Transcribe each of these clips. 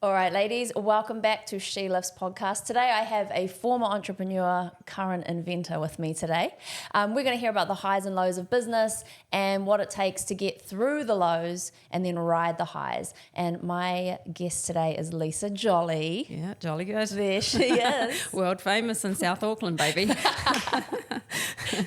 All right, ladies, welcome back to She Lifts podcast. Today I have a former entrepreneur, current inventor with me today. We're going to hear about the highs and lows of business and what it takes to get through the lows and then ride the highs. And my guest today is Lisa Jolly. Yeah, jolly good. There she is. World famous in South Auckland, baby.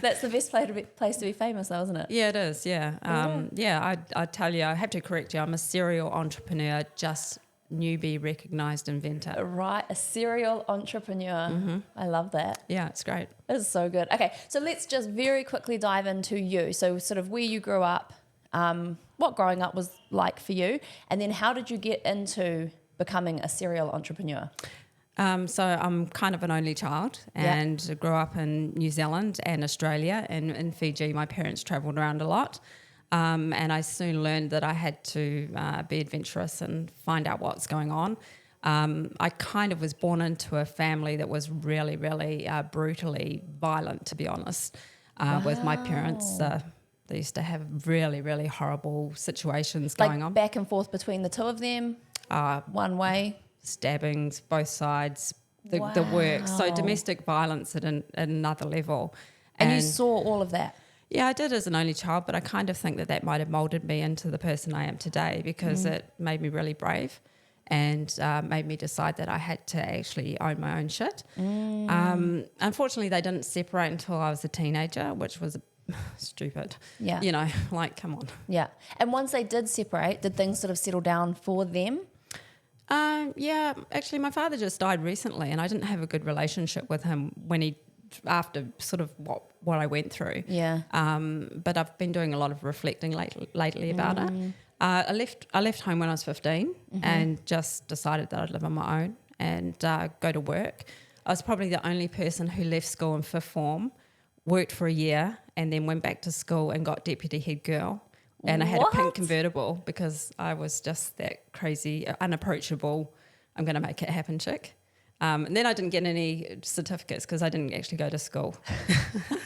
That's the best place to be famous though, isn't it? Yeah, it is, yeah. I tell you, I have to correct you, I'm a serial entrepreneur, just newbie recognised inventor. Right, a serial entrepreneur. Mm-hmm. I love that. Yeah, it's great. This is so good. Okay, so let's just very quickly dive into you. So sort of where you grew up, what growing up was like for you, and then how did you get into becoming a serial entrepreneur? So I'm kind of an only child and grew up in New Zealand and Australia, and in Fiji my parents travelled around a lot. And I soon learned that I had to be adventurous and find out what's going on. I kind of was born into a family that was really, really brutally violent, to be honest, with my parents. They used to have really, really horrible situations going on. Back and forth between the two of them, one way? Stabbings, both sides, the works. So domestic violence at another level. And you saw all of that? Yeah, I did as an only child, but I kind of think that might have moulded me into the person I am today because it made me really brave and made me decide that I had to actually own my own shit. Unfortunately, they didn't separate until I was a teenager, which was stupid. Yeah. You know, like, come on. Yeah. And once they did separate, did things sort of settle down for them? Yeah, actually, my father just died recently and I didn't have a good relationship with him after sort of what I went through. Yeah. But I've been doing a lot of reflecting lately about it. I left home when I was 15 and just decided that I'd live on my own and go to work. I was probably the only person who left school in fifth form, worked for a year and then went back to school and got deputy head girl. And I had a pink convertible because I was just that crazy, unapproachable, I'm going to make it happen chick. And then I didn't get any certificates because I didn't actually go to school.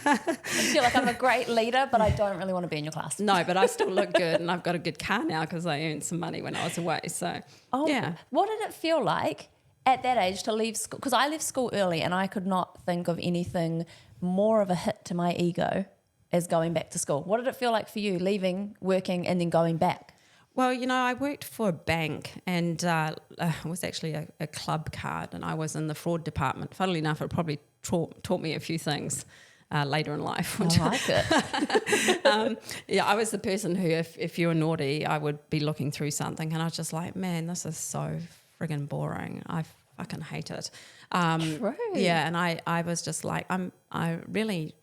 I feel like I'm a great leader, but I don't really want to be in your class. No, but I still look good and I've got a good car now because I earned some money when I was away. So, yeah. What did it feel like at that age to leave school? Because I left school early and I could not think of anything more of a hit to my ego as going back to school. What did it feel like for you leaving, working, and then going back? Well, you know, I worked for a bank and it was actually a club card and I was in the fraud department. Funnily enough, it probably taught me a few things later in life. I like it. Yeah, I was the person who, if you were naughty, I would be looking through something and I was just like, man, this is so friggin' boring. I fucking hate it. True. Yeah, and I was just like, I really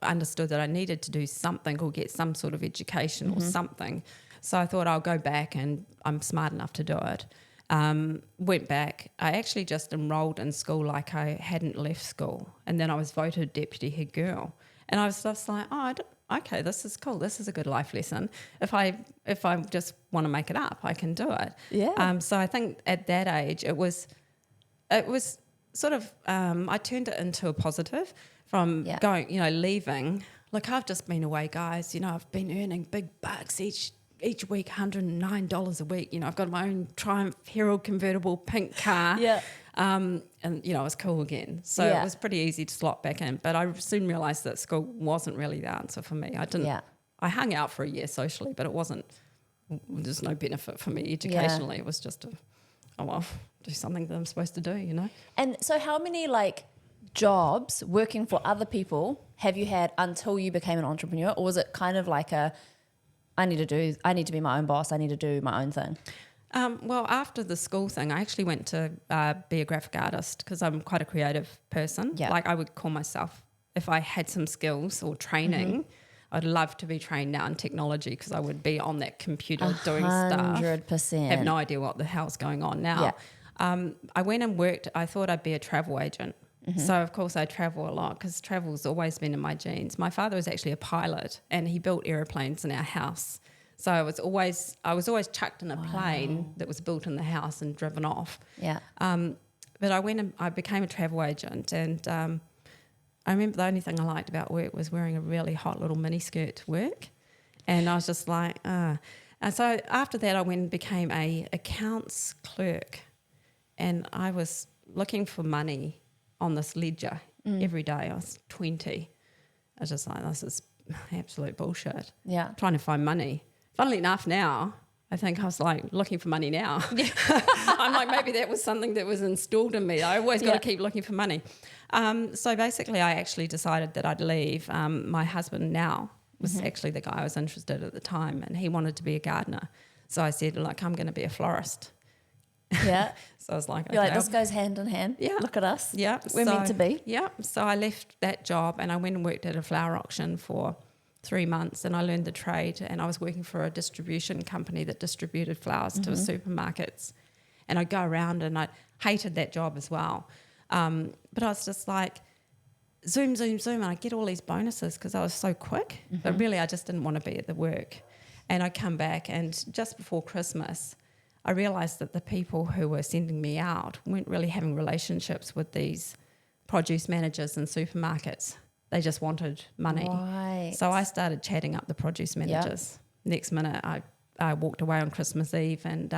understood that I needed to do something or get some sort of education or something. So I thought I'll go back and I'm smart enough to do it. Went back. I actually just enrolled in school like I hadn't left school. And then I was voted deputy head girl. And I was just like, okay, this is cool. This is a good life lesson. If I just want to make it up, I can do it. Yeah. So I think at that age it was sort of, I turned it into a positive from going, leaving. Look, I've just been away, guys. I've been earning big bucks each week, $109 a week. I've got my own Triumph Herald convertible pink car. Yeah. And, I was cool again. So it was pretty easy to slot back in. But I soon realised that school wasn't really the answer for me. I hung out for a year socially, but there's no benefit for me educationally. It was just do something that I'm supposed to do, And so how many jobs working for other people have you had until you became an entrepreneur? Or was it kind of like I need to be my own boss, I need to do my own thing? Well, after the school thing, I actually went to be a graphic artist because I'm quite a creative person. Yeah. Like I would call myself, if I had some skills or training, I'd love to be trained now in technology because I would be on that computer doing stuff. 100%. Have no idea what the hell's going on now. Yeah. I went and worked, I thought I'd be a travel agent. So, of course, I travel a lot because travel's always been in my genes. My father was actually a pilot and he built aeroplanes in our house. So I was always chucked in a plane that was built in the house and driven off. Yeah. But I went and I became a travel agent and I remember the only thing I liked about work was wearing a really hot little miniskirt to work. And I was just like, And so after that I went and became a accounts clerk. and I was looking for money on this ledger every day. I was 20. I was just like, this is absolute bullshit. Yeah. Trying to find money. Funnily enough, now I think I was like looking for money now. Yeah. I'm like, maybe that was something that was installed in me. I always got to keep looking for money. So basically, I actually decided that I'd leave. My husband now was actually the guy I was interested in at the time, and he wanted to be a gardener. So I said, like, I'm going to be a florist. Yeah. So I was like, You're okay, like, this goes hand in hand. Yeah. Look at us. Yeah. We're meant to be. Yeah. So I left that job and I went and worked at a flower auction for 3 months, and I learned the trade, and I was working for a distribution company that distributed flowers to supermarkets. And I'd go around, and I hated that job as well. But I was just like, zoom, and I get all these bonuses because I was so quick. But really, I just didn't want to be at the work. And I come back, and just before Christmas, I realised that the people who were sending me out weren't really having relationships with these produce managers in supermarkets. They just wanted money. Right. So I started chatting up the produce managers. Next minute, I walked away on Christmas Eve and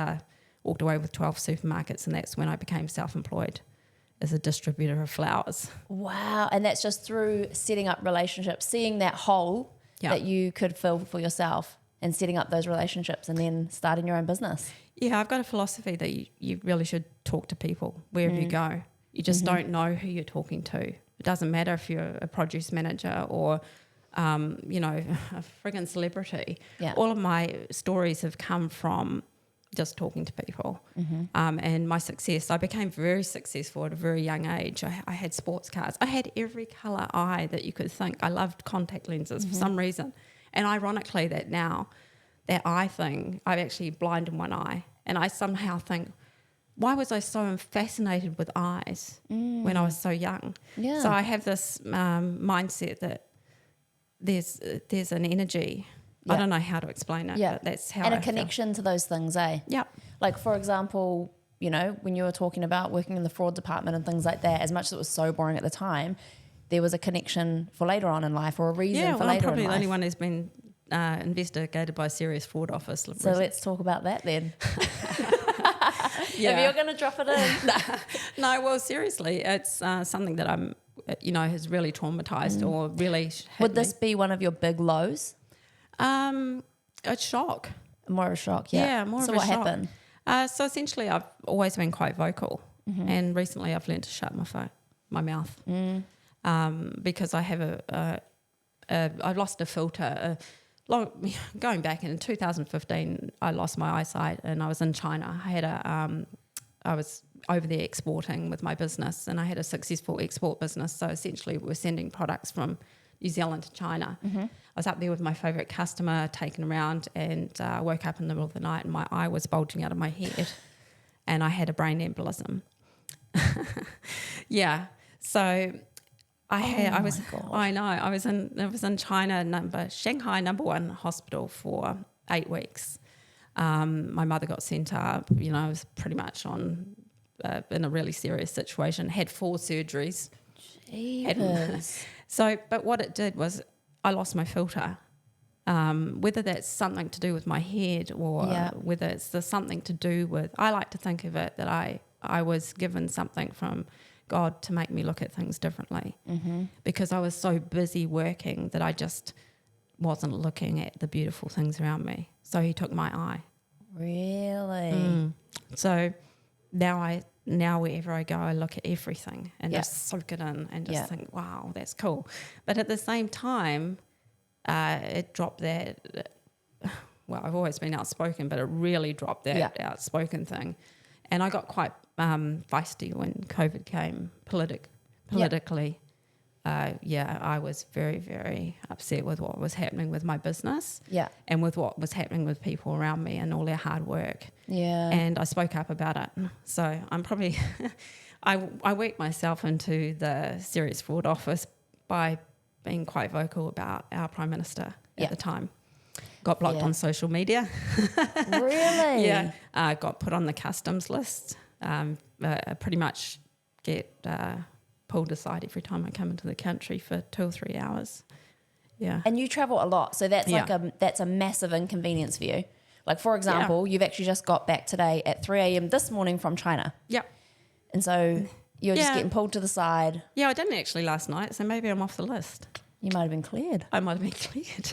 walked away with 12 supermarkets, and that's when I became self-employed as a distributor of flowers. Wow. And that's just through setting up relationships, seeing that hole that you could fill for yourself and setting up those relationships and then starting your own business. Yeah, I've got a philosophy that you really should talk to people wherever you go. You just don't know who you're talking to. It doesn't matter if you're a produce manager or, a friggin' celebrity. Yeah. All of my stories have come from just talking to people. And my success, I became very successful at a very young age. I had sports cars. I had every colour eye that you could think. I loved contact lenses for some reason. And ironically, that eye thing, I'm actually blind in one eye. And I somehow think, why was I so fascinated with eyes when I was so young? Yeah. So I have this mindset that there's an energy. I don't know how to explain it, but that's how and I a connection to those things, eh? Yeah. Like, for example, when you were talking about working in the fraud department and things like that, as much as it was so boring at the time, there was a connection for later on in life or a reason for later in life. I'm probably the only one who's been investigated by a serious fraud office. So let's talk about that then. If you're going to drop it in. No, well, seriously, it's something that I'm, has really traumatized or really. Would this be one of your big lows? A shock. More of a shock, yeah. Yeah, more of a shock. So what happened? So essentially, I've always been quite vocal, and recently I've learned to shut my mouth, because I have I lost a filter. Going back in 2015, I lost my eyesight, and I was in China. I was over there exporting with my business, and I had a successful export business. So essentially, we're sending products from New Zealand to China. I was up there with my favourite customer, taken around, and I woke up in the middle of the night, and my eye was bulging out of my head, and I had a brain embolism. Yeah, so. I was in China, Shanghai #1 hospital for 8 weeks. My mother got sent up. I was pretty much in a really serious situation. Had 4 surgeries. Jeepers. But what it did was I lost my filter. Whether that's something to do with my head or whether it's something to do with, I like to think of it that I was given something from God to make me look at things differently, because I was so busy working that I just wasn't looking at the beautiful things around me. So he took my eye. Really? So now wherever I go, I look at everything and just soak it in and just think, wow, that's cool. But at the same time, it dropped that. Well, I've always been outspoken, but it really dropped that outspoken thing. And I got quite feisty when COVID came politically. I was very, very upset with what was happening with my business and with what was happening with people around me and all their hard work. Yeah. And I spoke up about it. So I'm probably, I worked myself into the serious fraud office by being quite vocal about our Prime Minister at the time. Got blocked on social media. Really? Yeah. Got put on the customs list. Pretty much get pulled aside every time I come into the country for 2 or 3 hours. Yeah. And you travel a lot, so that's that's a massive inconvenience for you. Like, for example, you've actually just got back today at 3 a.m. this morning from China. Yep. And so you're just Yeah. getting pulled to the side. Yeah, I didn't actually last night, so maybe I'm off the list. You might have been cleared. I might have been cleared.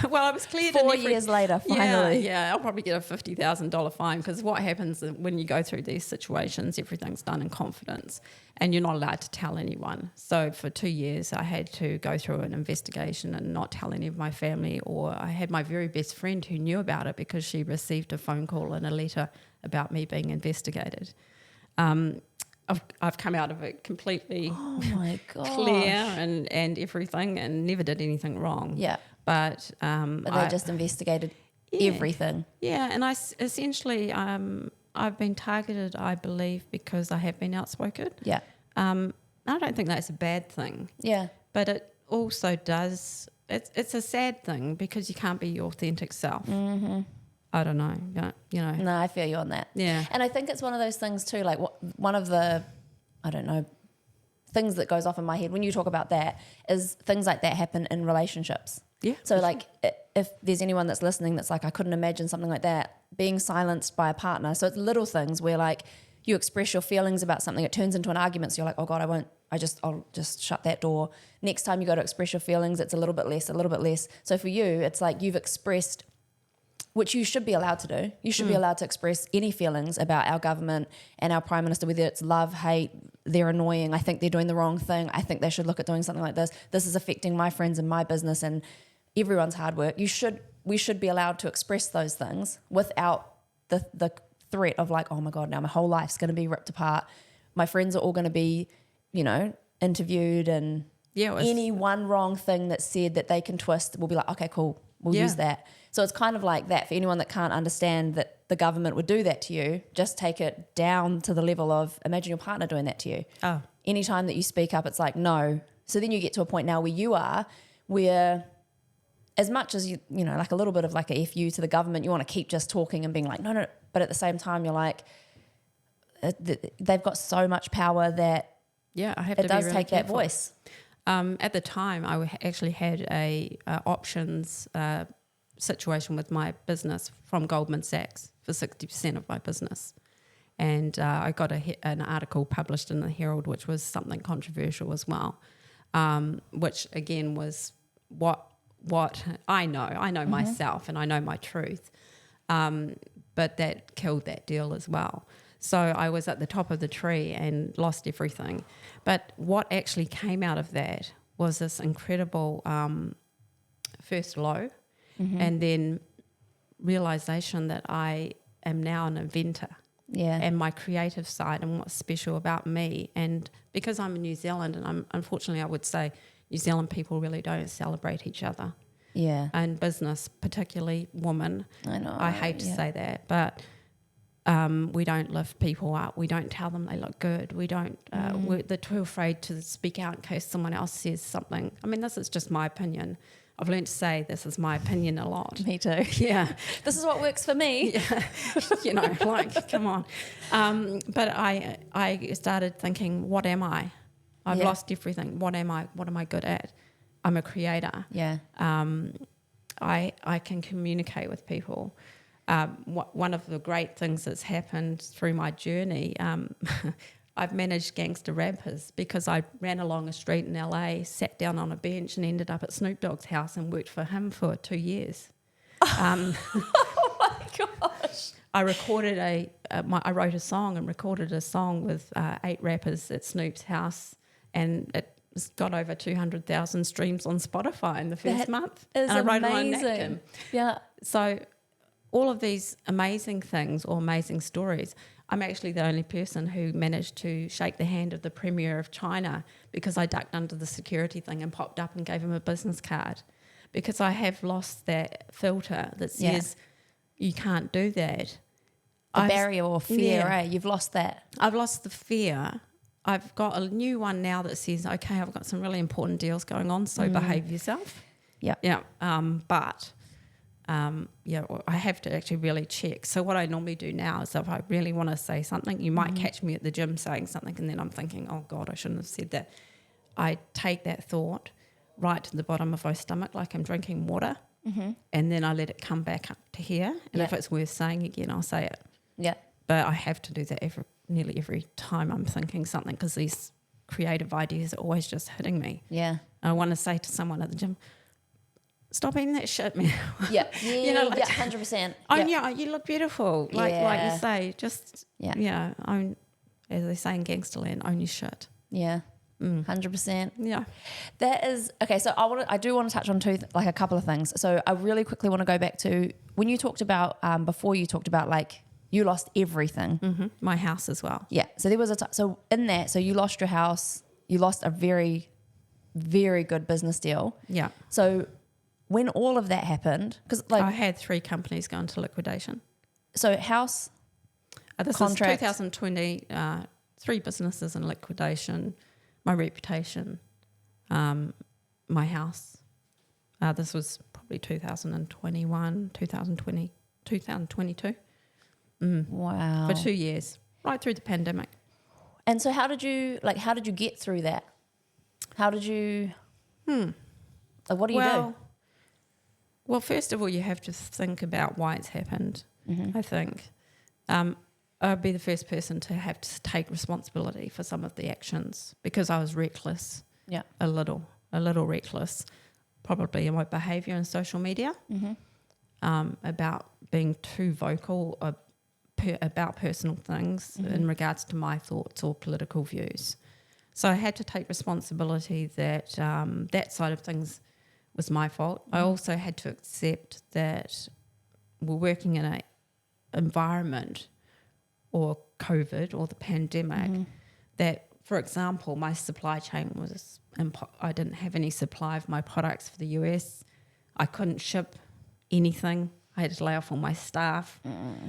Well, I was cleared 4 years later, finally. Yeah, I'll probably get a $50,000 fine, because what happens when you go through these situations, everything's done in confidence and you're not allowed to tell anyone. So for 2 years, I had to go through an investigation and not tell any of my family, or I had my very best friend who knew about it because she received a phone call and a letter about me being investigated. I've come out of it completely my God. clear and everything, and never did anything wrong. Yeah. But They just investigated everything. Yeah, and essentially I've been targeted, I believe, because I have been outspoken. Yeah. I don't think that's a bad thing. Yeah. But it also does. It's a sad thing because you can't be your authentic self. Mm-hmm. I don't know. You know. No, I feel you on that. Yeah. And I think it's one of those things too, like one of the, I don't know, things that goes off in my head when you talk about that is things like that happen in relationships. Yeah. So like if there's anyone that's listening that's like, I couldn't imagine something like that, being silenced by a partner. So it's little things where like you express your feelings about something, it turns into an argument. So you're like, oh God, I'll just shut that door. Next time you go to express your feelings, it's a little bit less. So for you, it's like you've expressed, which you should be allowed to do. You should be allowed to express any feelings about our government and our Prime Minister, whether it's love, hate, they're annoying, I think they're doing the wrong thing, I think they should look at doing something like this. This is affecting my friends and my business and everyone's hard work. We should be allowed to express those things without the threat of like, oh my God, now my whole life's going to be ripped apart. My friends are all going to be, interviewed, and any one wrong thing that's said that they can twist, we'll be like, okay, cool, we'll use that. So it's kind of like that for anyone that can't understand that the government would do that to you. Just take it down to the level of imagine your partner doing that to you. Oh. Anytime that you speak up, it's like, no. So then you get to a point now where you are, where as much as you like a little bit of like a FU to the government, you want to keep just talking and being like, no. But at the same time, you're like, they've got so much power that I have to it does be really take careful. that voice. At the time, I actually had a options situation with my business from Goldman Sachs for 60% of my business. And I got an article published in the Herald, which was something controversial as well, which again was what I know myself and I know my truth. But that killed that deal as well. So I was at the top of the tree and lost everything. But what actually came out of that was this incredible first low, and then realization that I am now an inventor. Yeah. And my creative side and what's special about me. And because I'm in New Zealand, and unfortunately I would say New Zealand people really don't celebrate each other. Yeah. And business, particularly women. I know. I hate to say that, but we don't lift people up. We don't tell them they look good. We don't. They're too afraid to speak out in case someone else says something. I mean, this is just my opinion. I've learned to say this is my opinion a lot. Me too. Yeah. This is what works for me. Yeah. Come on. But I started thinking, what am I? I've lost everything. What am I? What am I good at? I'm a creator. Yeah. I can communicate with people. One of the great things that's happened through my journey, I've managed gangster rappers because I ran along a street in LA, sat down on a bench and ended up at Snoop Dogg's house and worked for him for 2 years. Oh my gosh. I recorded I wrote a song and recorded a song with 8 rappers at Snoop's house, and it's got over 200,000 streams on Spotify in the first month. Is and I wrote amazing. it on a napkin. Yeah. So all of these amazing things or amazing stories, I'm actually the only person who managed to shake the hand of the Premier of China because I ducked under the security thing and popped up and gave him a business card, because I have lost that filter that says you can't do that. A barrier or fear, eh? You've lost that. I've lost the fear. I've got a new one now that says, okay, I've got some really important deals going on, so behave yourself. Yeah. Yeah. I have to actually really check. So what I normally do now is if I really want to say something, you might catch me at the gym saying something and then I'm thinking, oh God, I shouldn't have said that. I take that thought right to the bottom of my stomach like I'm drinking water, and then I let it come back up to here. And if it's worth saying again, I'll say it. Yeah. but I have to do that nearly every time I'm thinking something, because these creative ideas are always just hitting me. Yeah. I want to say to someone at the gym, stop eating that shit, man. Yeah. Yeah. You know, like, 100%. oh yeah, you look beautiful. Like you say, just own, as they say in Gangsterland, own your shit. Yeah. 100%. Yeah. That is okay. So I do want to touch on a couple of things. So I really quickly want to go back to when you talked about before you talked about like you lost everything. My house as well. Yeah. So there was so in that, so you lost your house, you lost a very, very good business deal. Yeah. So when all of that happened, because like I had 3 companies go into liquidation. So house, this contract. is 2020. 3 businesses in liquidation. My reputation, my house. This was probably 2021, 2020, 2022. Wow. For 2 years, right through the pandemic. And so how did you get through that? How did you, like, what do you do? Well, first of all, you have to think about why it's happened, I think. I'd be the first person to have to take responsibility for some of the actions, because I was reckless. Yeah. A little reckless, probably in my behaviour in social media, about being too vocal about personal things in regards to my thoughts or political views. So I had to take responsibility that that side of things was my fault. I also had to accept that we're working in an environment, or COVID or the pandemic, that, for example, my supply chain was, I didn't have any supply of my products for the US. I couldn't ship anything. I had to lay off all my staff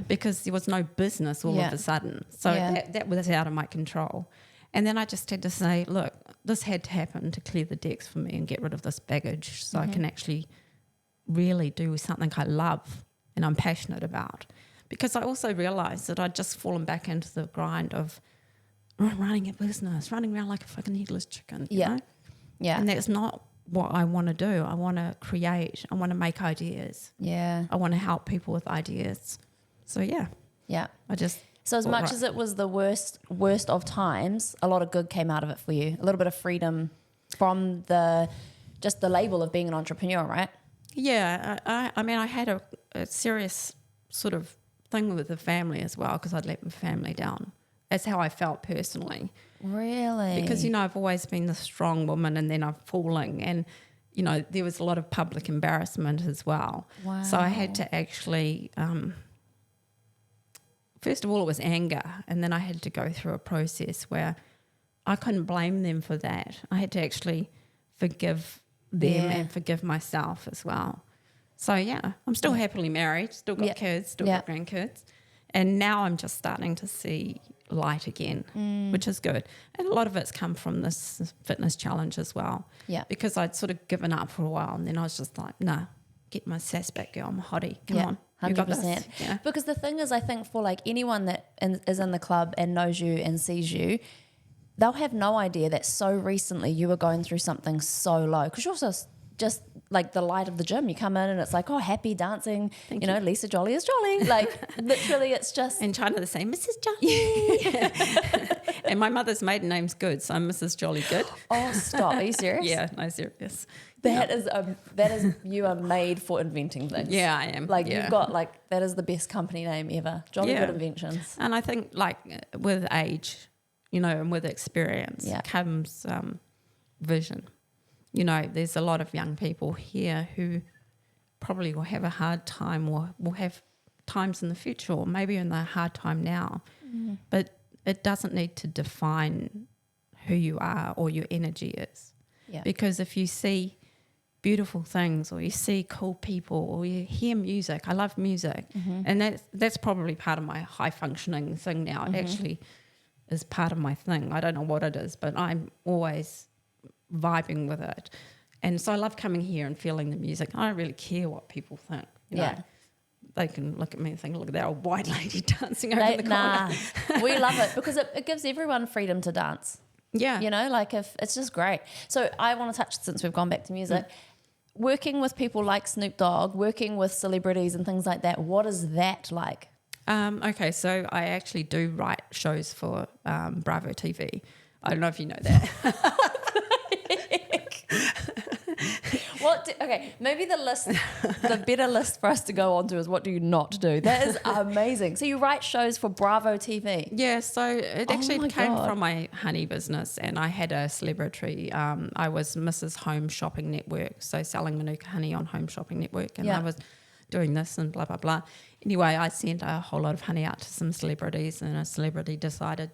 because there was no business all of a sudden. So that was out of my control. And then I just had to say, look, this had to happen to clear the decks for me and get rid of this baggage so I can actually really do something I love and I'm passionate about. Because I also realised that I'd just fallen back into the grind of running a business, running around like a fucking headless chicken. You know? Yeah. And that's not what I want to do. I want to create. I want to make ideas. Yeah. I want to help people with ideas. So, yeah. I just... So as much as it was the worst of times, a lot of good came out of it for you. A little bit of freedom from just the label of being an entrepreneur, right? Yeah. I mean, I had a serious sort of thing with the family as well, because I'd let my family down. That's how I felt personally. Really? Because, I've always been the strong woman, and then I'm falling, and, there was a lot of public embarrassment as well. Wow. So I had to actually, first of all, it was anger, and then I had to go through a process where I couldn't blame them for that. I had to actually forgive them and forgive myself as well. So, I'm still happily married, still got kids, still got grandkids. And now I'm just starting to see light again, which is good. And a lot of it's come from this fitness challenge as well. Yeah. Because I'd sort of given up for a while, and then I was just like, nah, get my sass back, girl. I'm a hottie. Come on. 100%. Yeah. Because the thing is, I think for like anyone that is in the club and knows you and sees you, they'll have no idea that so recently you were going through something so low. Because you're also just like the light of the gym. You come in and it's like, oh, happy dancing. You know, Lisa Jolly is jolly. Like literally it's just... In China they say, Mrs. Jolly. And my mother's maiden name's Good, so I'm Mrs. Jolly Good. Oh, stop. Are you serious? Yeah, no, serious. That is you are made for inventing things. Yeah, I am. Like you've got that is the best company name ever. Jolly Good Inventions. And I think like with age, and with experience comes vision. There's a lot of young people here who probably will have a hard time, or will have times in the future, or maybe in a hard time now. But it doesn't need to define who you are or your energy is. Yeah. Because if you see beautiful things, or you see cool people, or you hear music, I love music, and that's probably part of my high functioning thing now. It actually is part of my thing. I don't know what it is, but I'm always vibing with it. And so I love coming here and feeling the music. I don't really care what people think. You know? They can look at me and think, look at that old white lady dancing over the corner. We love it because it gives everyone freedom to dance. Yeah. Like if it's just great. So I want to touch, since we've gone back to music, working with people like Snoop Dogg, working with celebrities and things like that, what is that like? Okay, so I actually do write shows for Bravo TV. I don't know if you know that. Okay, maybe the better list for us to go on to is what do you not do? That is amazing. So you write shows for Bravo TV. Yeah, so it actually came God. from my honey business, and I had a celebrity. I was Mrs. Home Shopping Network, so selling Manuka honey on Home Shopping Network, and I was doing this and blah, blah, blah. Anyway, I sent a whole lot of honey out to some celebrities, and a celebrity decided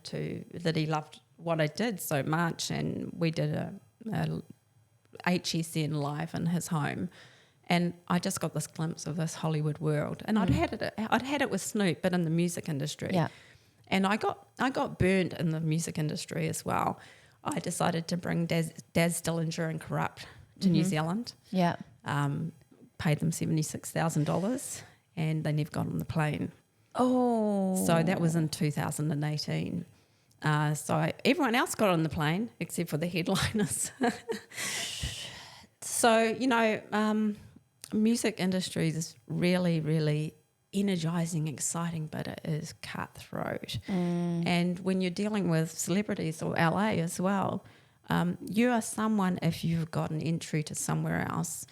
that he loved what I did so much, and we did a HSN live in his home, and I just got this glimpse of this Hollywood world, and I'd had it with Snoop, but in the music industry. Yeah. And I got burned in the music industry as well. I decided to bring Daz Dillinger and Corrupt to New Zealand. Yeah. Paid them $76,000, and they never got on the plane. Oh. So that was in 2018. So everyone else got on the plane except for the headliners. So, music industry is really, really energizing, exciting, but it is cutthroat. And when you're dealing with celebrities or LA as well, you are someone if you've got an entry to somewhere else.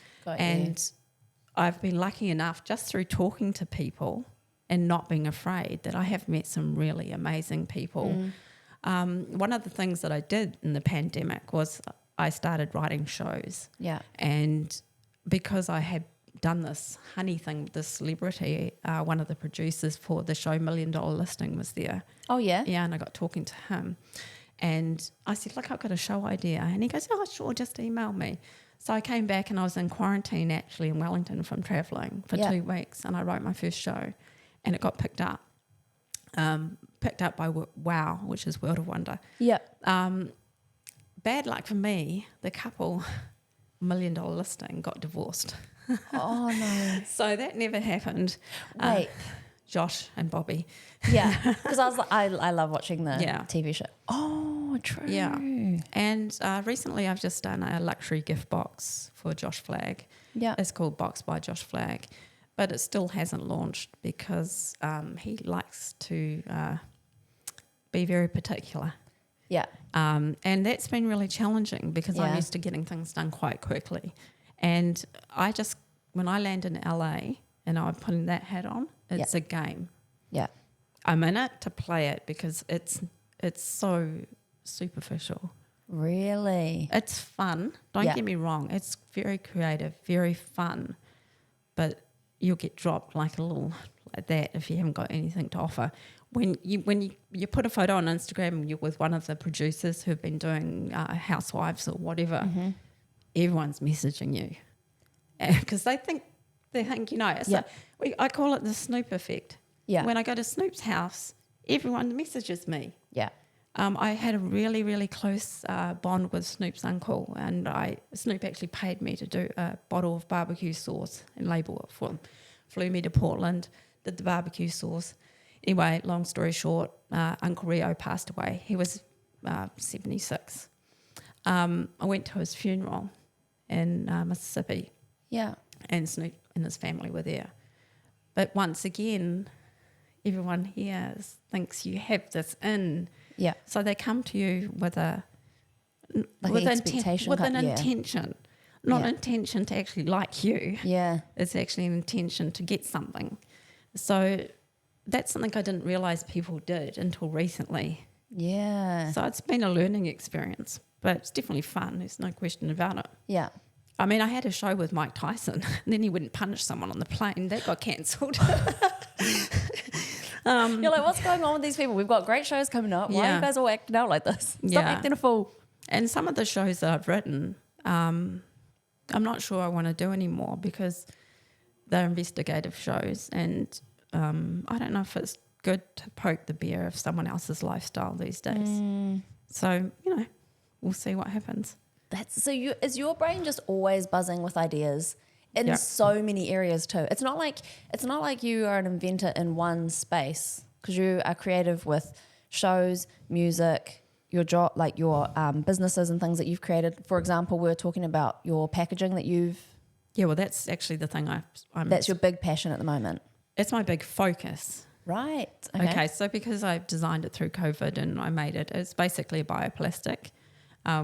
I've been lucky enough just through talking to people and not being afraid that I have met some really amazing people. One of the things that I did in the pandemic was I started writing shows. Yeah. And because I had done this honey thing with this celebrity, one of the producers for the show $1 Million Listing was there. Oh, yeah? Yeah, and I got talking to him. And I said, look, I've got a show idea. And he goes, oh, sure, just email me. So I came back and I was in quarantine actually in Wellington from travelling for 2 weeks, and I wrote my first show, and it got picked up. Picked up by WOW, which is World of Wonder. Yeah. Bad luck for me, the couple $1 Million Listing got divorced. Oh, no. So that never happened. Wait. Josh and Bobby. Yeah, because I love watching the Yeah. TV show. Oh, true. Yeah. And recently I've just done a luxury gift box for Josh Flagg. Yeah. It's called Box by Josh Flagg, but it still hasn't launched because he likes to be very particular. Yeah. And that's been really challenging because I'm used to getting things done quite quickly. And when I land in LA and I'm putting that hat on, it's a game. Yeah. I'm in it to play it because it's so superficial. Really? It's fun. Don't get me wrong. It's very creative, very fun. But you'll get dropped like a little like that if you haven't got anything to offer. When you put a photo on Instagram, you're with one of the producers who've been doing Housewives or whatever, everyone's messaging you because they think it's like, I call it the Snoop effect. Yeah. When I go to Snoop's house, everyone messages me. Yeah. I had a really, really close bond with Snoop's uncle, and Snoop actually paid me to do a bottle of barbecue sauce and label it for him. Flew me to Portland, did the barbecue sauce. Anyway, long story short, Uncle Rio passed away. He was 76. I went to his funeral in Mississippi. Yeah. And Snoop and his family were there. But once again, everyone here thinks you have this in. Yeah. So they come to you with an expectation. intention. Not an intention to actually like you. Yeah. It's actually an intention to get something. So that's something I didn't realise people did until recently. Yeah. So it's been a learning experience, but it's definitely fun. There's no question about it. Yeah. I mean, I had a show with Mike Tyson, and then he wouldn't punish someone on the plane. That got cancelled. You're like, what's going on with these people? We've got great shows coming up. Why are you guys all acting out like this? Stop acting a fool. And some of the shows that I've written, I'm not sure I want to do anymore because they're investigative shows, and I don't know if it's good to poke the bear of someone else's lifestyle these days. So, we'll see what happens. Is your brain just always buzzing with ideas in so many areas too? It's not like you are an inventor in one space, because you are creative with shows, music, your job, like your businesses and things that you've created. For example, we were talking about your packaging that you've. Yeah, well, that's actually the thing that's your big passion at the moment. It's my big focus. Right. Okay, so because I designed it through COVID and I made it's basically a bioplastic,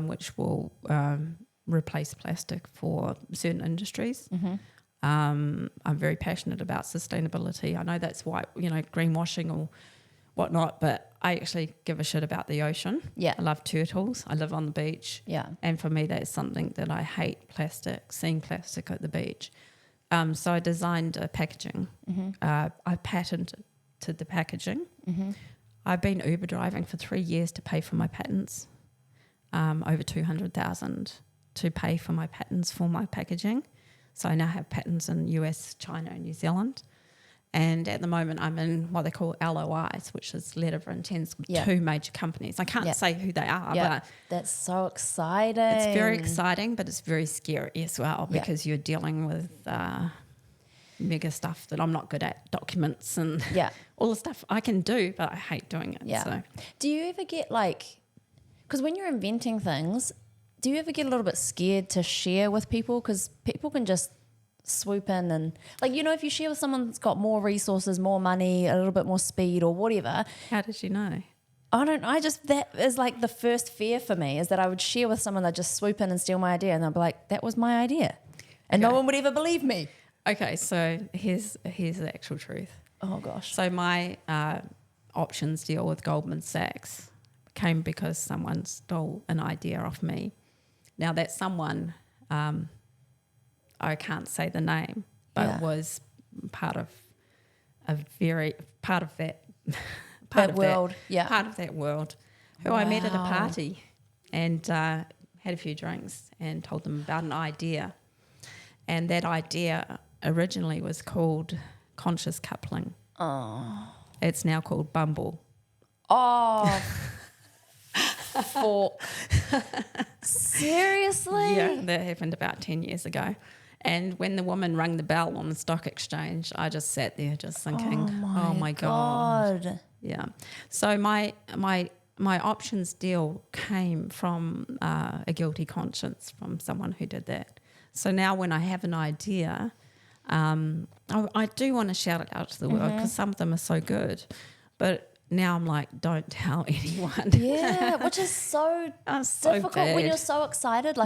which will replace plastic for certain industries. Mm-hmm. I'm very passionate about sustainability. I know that's why, greenwashing or whatnot, but I actually give a shit about the ocean. Yeah. I love turtles. I live on the beach. Yeah. And for me, that's something that I hate, seeing plastic at the beach. So I designed a packaging. Mm-hmm. I patented the packaging. Mm-hmm. I've been Uber driving for 3 years to pay for my patents, over 200,000 to pay for my patents for my packaging. So I now have patents in US, China, and New Zealand. And at the moment, I'm in what they call LOIs, which is letter of intent with 2 major companies. I can't say who they are, but that's so exciting. it's very exciting, but it's very scary as well because you're dealing with mega stuff that I'm not good at, documents and all the stuff I can do, but I hate doing it. Yeah. So. Do you ever get because when you're inventing things, do you ever get a little bit scared to share with people? Because people can just swoop in and if you share with someone that's got more resources, more money, a little bit more speed or whatever. How did you know? That is like the first fear for me, is that I would share with someone that just swoop in and steal my idea, and they'll be like, that was my idea. And no one would ever believe me. Okay, so here's the actual truth. Oh gosh. So my options deal with Goldman Sachs came because someone stole an idea off me. Now that someone, I can't say the name, but was part of that world, who I met at a party and had a few drinks and told them about an idea. And that idea originally was called conscious coupling. Oh. It's now called Bumble. Oh. Seriously? Yeah, that happened about 10 years ago. And when the woman rang the bell on the stock exchange, I just sat there just thinking, oh my God. Yeah. So my options deal came from a guilty conscience from someone who did that. So now when I have an idea, I do want to shout it out to the world because some of them are so good. But now I'm like, don't tell anyone. Yeah, which is so difficult bad. when you're so excited.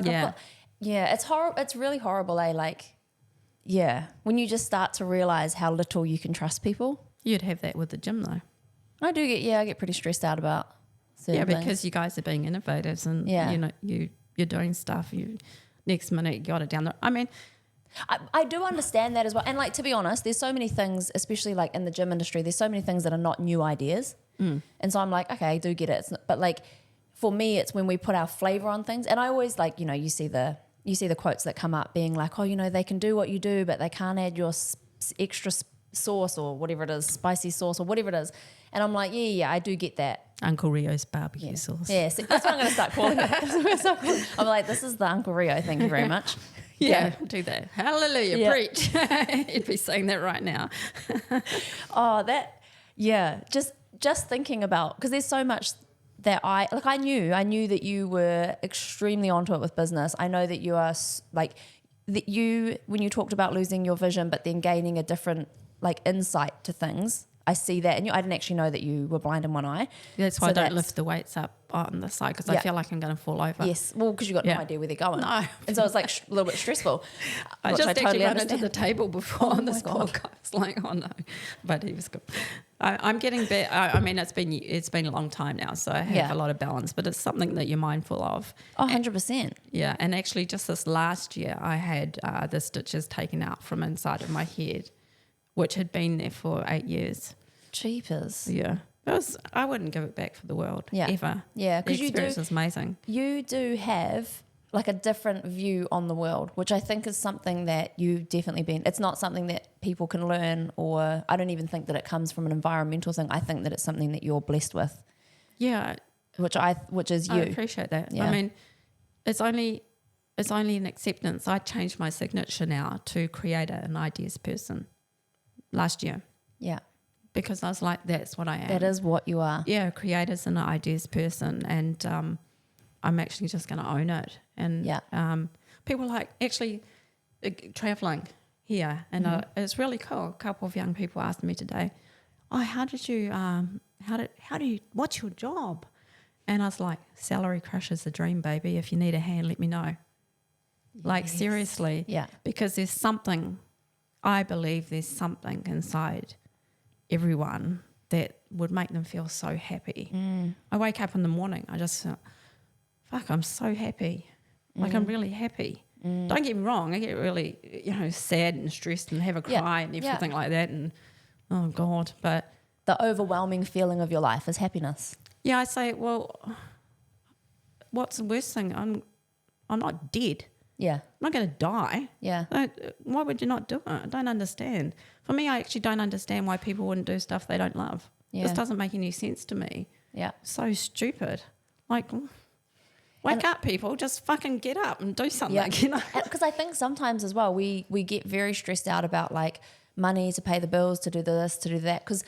It's horrible. It's really horrible, when you just start to realize how little you can trust people. You'd have that with the gym though. I get pretty stressed out about certain things. Because you guys are being innovators and you're doing stuff. Next minute you got it down there. I mean, I do understand that as well. And to be honest, there's so many things, especially in the gym industry, there's so many things that are not new ideas. And so I'm like, okay, I do get it. But for me, it's when we put our flavor on things. And I always you see the quotes that come up being like, oh, they can do what you do, but they can't add your extra sauce or whatever it is, spicy sauce or whatever it is. And I'm like, yeah, I do get that. Uncle Rio's barbecue sauce. Yeah, so that's what I'm going to start calling it. I'm like, this is the Uncle Rio. Thank you very much. Yeah, do that. Hallelujah, preach. You'd be saying that right now. Just thinking about, because there's so much that I knew that you were extremely onto it with business. I know that you are when you talked about losing your vision, but then gaining a different insight to things. I see that, and I didn't actually know that you were blind in one eye. That's why I don't lift the weights up on the side because I feel like I'm going to fall over. Yes, well, because you got no idea where they're going. No, and so it's a little bit stressful. I just actually totally ran into the table before on this podcast. Oh no, but he was good. I'm getting better. I mean, it's been a long time now, so I have a lot of balance, but it's something that you're mindful of. 100%. Yeah, and actually, just this last year, I had the stitches taken out from inside of my head, which had been there for 8 years. Cheapers. Yeah. I wouldn't give it back for the world, ever. Yeah, because the experience is amazing. You do have a different view on the world, which I think is something that you've definitely been. It's not something that people can learn, or I don't even think that it comes from an environmental thing. I think that it's something that you're blessed with. Yeah. Which is you. I appreciate that. Yeah. I mean, it's only an acceptance. I changed my signature now to creator and ideas person last year. Yeah. Because I was like, that's what I am. That is what you are. Yeah, creators and ideas person. And I'm actually just going to own it. And people like actually traveling here. And it's really cool. A couple of young people asked me today, oh, what's your job? And I was like, salary crushes the dream, baby. If you need a hand, let me know. Like, seriously. Yeah. Because I believe there's something inside everyone that would make them feel so happy. I wake up in the morning, I just feel, fuck, I'm so happy. Like, I'm really happy. Don't get me wrong, I get really, sad and stressed and have a cry and everything like that. And, oh, God. But the overwhelming feeling of your life is happiness. yeah, I say, well, what's the worst thing? I'm not dead. Yeah. I'm not going to die. Yeah. Why would you not do it? I don't understand. For me, I actually don't understand why people wouldn't do stuff they don't love. Yeah. This doesn't make any sense to me. Yeah. So stupid. Like, wake up, people. Just fucking get up and do something. Yeah. Because I think sometimes as well, we get very stressed out about like money to pay the bills, to do this, to do that. Because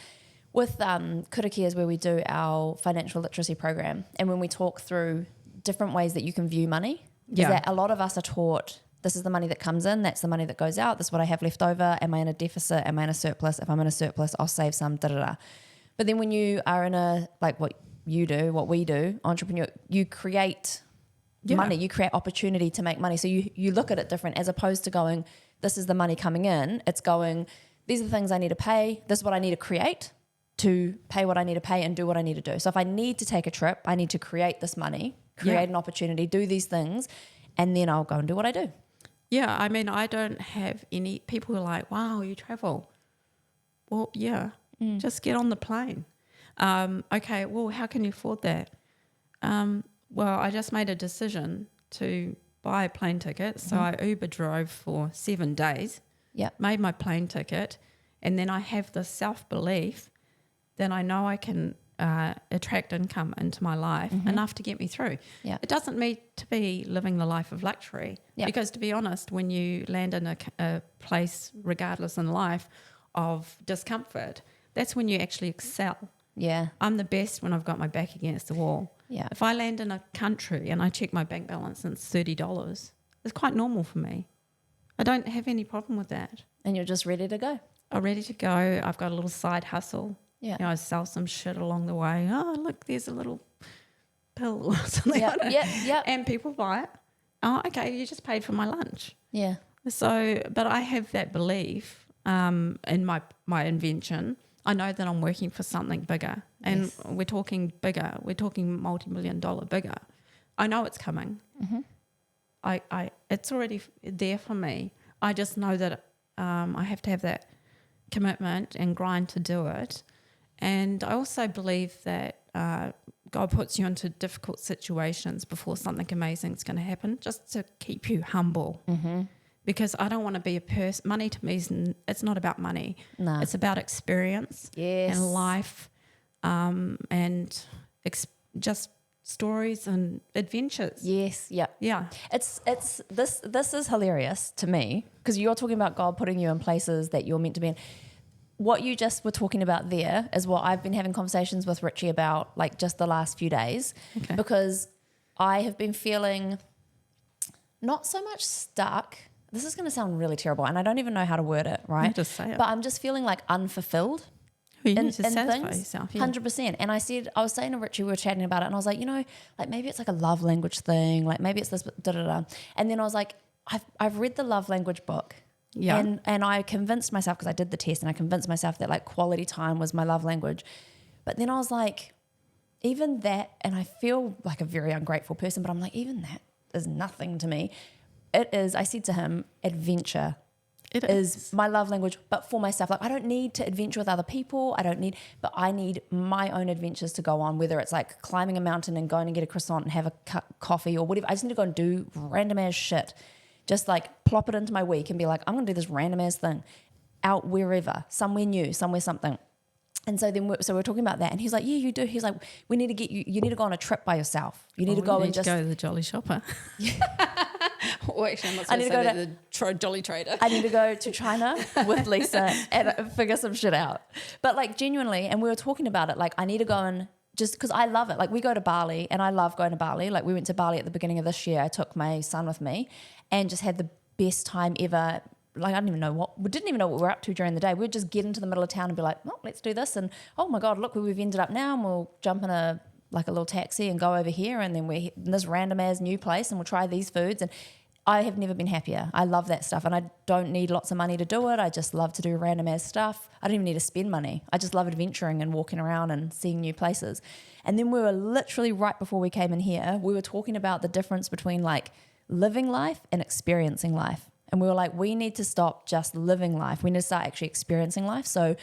with Kuriki is where we do our financial literacy program. And when we talk through different ways that you can view money, is that a lot of us are taught, this is the money that comes in, that's the money that goes out, this is what I have left over, am I in a deficit, am I in a surplus? If I'm in a surplus, I'll save some, da-da-da. But then when you are in a, like what we do, entrepreneur, you create money, you create opportunity to make money. So you look at it different, as opposed to going, this is the money coming in, it's going, these are the things I need to pay, this is what I need to create to pay what I need to pay and do what I need to do. So if I need to take a trip, I need to create this money, create an opportunity, do these things, and then I'll go and do what I do. Yeah, I mean, I don't have any people who are like, wow, you travel. Well, yeah, just get on the plane. Okay, well, how can you afford that? Well, I just made a decision to buy a plane ticket. So I Uber drove for 7 days, made my plane ticket, and then I have this self-belief that I know I can attract income into my life enough to get me through. Yeah. It doesn't need to be living the life of luxury because, to be honest, when you land in a place, regardless in life, of discomfort, that's when you actually excel. Yeah. I'm the best when I've got my back against the wall. Yeah. If I land in a country and I check my bank balance and it's $30, it's quite normal for me. I don't have any problem with that. And you're just ready to go. I'm ready to go. I've got a little side hustle. Yeah. I sell some shit along the way. Oh, look, there's a little pill or something. Yeah. And people buy it. Oh, okay, you just paid for my lunch. Yeah. So, but I have that belief in my invention. I know that I'm working for something bigger. And we're talking bigger. We're talking multi-million-dollar bigger. I know it's coming. It's already there for me. I just know that I have to have that commitment and grind to do it. And I also believe that God puts you into difficult situations before something amazing is going to happen, just to keep you humble. Because I don't want to be a person. Money to me it's not about money. No. It's about experience and life, and just stories and adventures. Yes. Yeah. Yeah. It's this is hilarious to me, because you're talking about God putting you in places that you're meant to be in. What you just were talking about there is what I've been having conversations with Richie about, like, just the last few days, because I have been feeling not so much stuck. This is going to sound really terrible, and I don't even know how to word it, right? Just say it. But I'm just feeling like unfulfilled. You need to satisfy yourself. 100%. And I was saying to Richie, we were chatting about it, and I was like, like maybe it's like a love language thing, like maybe it's this, da-da-da. And then I was like, I've read the love language book. Yeah. And I convinced myself, because I did the test, and I convinced myself that like quality time was my love language. But then I was like, even that, and I feel like a very ungrateful person, but I'm like, even that is nothing to me. It is, I said to him, adventure. It is my love language, but for myself. Like, I don't need to adventure with other people. But I need my own adventures to go on, whether it's like climbing a mountain and going and get a croissant and have a coffee or whatever. I just need to go and do random ass shit. Just like plop it into my week and be like, I'm going to do this random ass thing out wherever, somewhere new, somewhere something. And so then we're talking about that, and he's like, yeah, you do. He's like, we need to get you. You need to go on a trip by yourself. You need to go and just go to the Jolly Shopper. Or actually, I'm not I need to go to the Jolly Trader. I need to go to China with Lisa and figure some shit out. But like genuinely, and we were talking about it, like I need to go and just, because I love it. Like we go to Bali, and I love going to Bali. Like we went to Bali at the beginning of this year. I took my son with me and just had the best time ever. like, I didn't even know what we were up to during the day. We'd just get into the middle of town and be like, oh, let's do this. And oh my God, look where we've ended up now. And we'll jump in a little taxi and go over here. And then we're in this random as new place and we'll try these foods. And I have never been happier. I love that stuff. And I don't need lots of money to do it. I just love to do random as stuff. I don't even need to spend money. I just love adventuring and walking around and seeing new places. And then we were literally right before we came in here, we were talking about the difference between like living life and experiencing life. And we were like, we need to stop just living life. We need to start actually experiencing life. So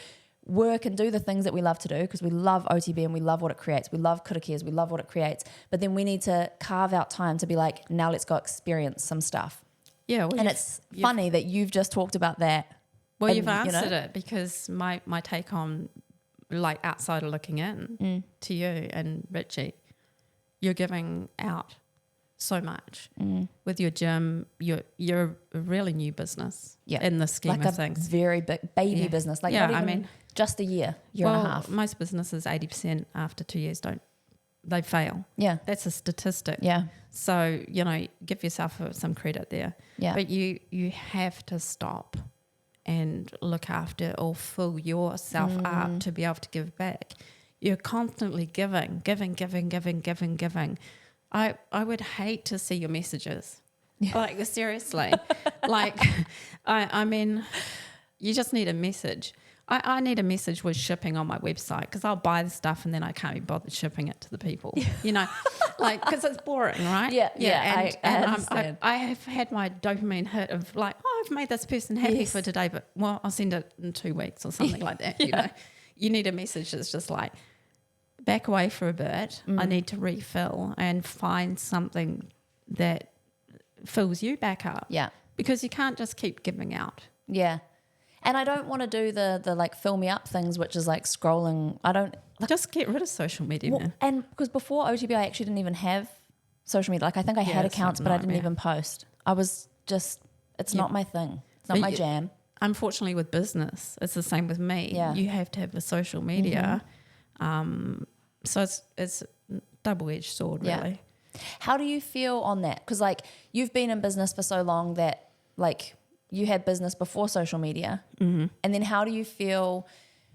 work and do the things that we love to do because we love OTB and we love what it creates. We love karakias, we love what it creates. But then we need to carve out time to be like, now let's go experience some stuff. Yeah. Well, and it's funny that you've just talked about that. Well, you've answered it because my take on like outsider looking in to you and Richie, you're giving out so much with your gym. You're a really new business in the scheme of things. Like a very big baby business. Like not even just a year and a half. Most businesses, 80% after 2 years they fail. Yeah. That's a statistic. Yeah. So, give yourself some credit there. Yeah. But you have to stop and look after or fill yourself up to be able to give back. You're constantly giving. I would hate to see your messages. Yeah. Like, seriously. Like, I mean, you just need a message. I need a message with shipping on my website because I'll buy the stuff and then I can't be bothered shipping it to the people, like, because it's boring, right? Yeah. I have had my dopamine hit of like, I've made this person happy for today, but I'll send it in 2 weeks or something like that. You need a message that's just like, back away for a bit. I need to refill and find something that fills you back up. Yeah. Because you can't just keep giving out. Yeah. And I don't want to do the like fill me up things, which is like scrolling. I don't just get rid of social media, man. And because before OTB, I actually didn't even have social media. Like I think I had accounts, but I didn't even post. I was just, it's not my thing. It's not my jam. Unfortunately, with business, it's the same with me. Yeah. You have to have a social media. So it's double-edged sword, really. How do you feel on that? Because like you've been in business for so long that like you had business before social media. And then how do you feel?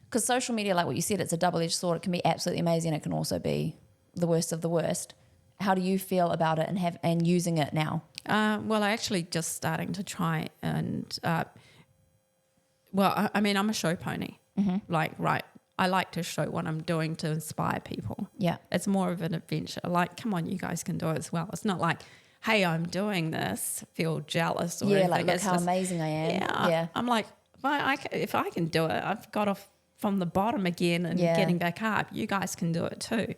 Because social media, like what you said, it's a double-edged sword. It can be absolutely amazing. It can also be the worst of the worst. How do you feel about it and using it now? Well, I actually just starting to try and, I mean, I'm a show pony. I like to show what I'm doing to inspire people. Yeah. It's more of an adventure. Like, come on, you guys can do it as well. It's not like, hey, I'm doing this, feel jealous or anything. Like, look how amazing I am. Yeah. I'm like, if I can do it, I've got off from the bottom again and getting back up. You guys can do it too.